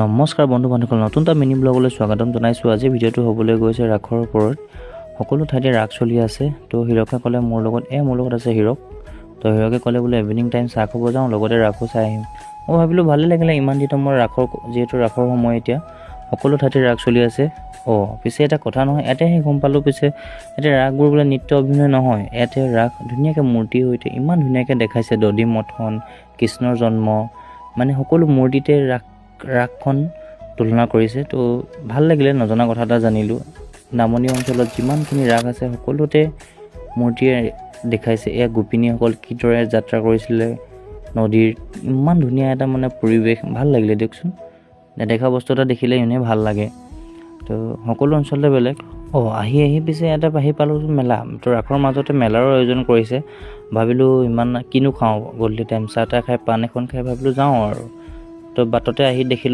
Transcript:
নমস্কাৰ বন্ধু বান্ধৱসকল, নতুন এটা মিনি ব্লগলৈ স্বাগতম জনাইছোঁ। আজি ভিডিঅ'টো হ'বলৈ গৈছে ৰাসৰ ওপৰত। সকলো ঠাইতে ৰাস চলি আছে। তো হিৰকে ক'লে মোৰ লগত আছে হিৰক। তো হিৰকে ক'লে বোলে ইভিনিং টাইম চাহ খাব যাওঁ, লগতে ৰাসো চাই আহিম। মই ভাবিলোঁ ভালেই লাগিলে, ইমান দিনৰ মই যিহেতু ৰাসৰ সময় এতিয়া সকলো ঠাইতে ৰাস চলি আছে। পিছে এটা কথা নহয়, ইয়াতেহে গম পালোঁ পিছে এতিয়া ৰাসবোৰ বোলে নৃত্য অভিনয় নহয়, ইয়াতে ৰাস ধুনীয়াকৈ মূৰ্তি সৈতে ইমান ধুনীয়াকৈ দেখাইছে। দধি মথন, কৃষ্ণৰ জন্ম, মানে সকলো মূৰ্তিতে ৰাসখন তুলনা কৰিছে। তো ভাল লাগিলে, নজনা কথা এটা জানিলোঁ। নামনি অঞ্চলত যিমানখিনি ৰাস আছে সকলোতে মূৰ্তিয়ে দেখাইছে। এয়া গোপিনীসকল কিদৰে যাত্ৰা কৰিছিলে নদীৰ, ইমান ধুনীয়া এটা মানে পৰিৱেশ, ভাল লাগিলে দিয়কচোন। নেদেখা বস্তু এটা দেখিলে এনেই ভাল লাগে। তো সকলো অঞ্চলতে বেলেগ। আহি পিছে ইয়াতে আহি পালোঁ মেলা। তো ৰাসৰ মাজতে মেলাৰো আয়োজন কৰিছে। ভাবিলোঁ ইমান কিনো খাওঁ গধূলি টাইম, চাহ তাহ খাই পাণ এখন খাই ভাবিলোঁ যাওঁ আৰু। তো বাটতে আহি দেখিলোঁ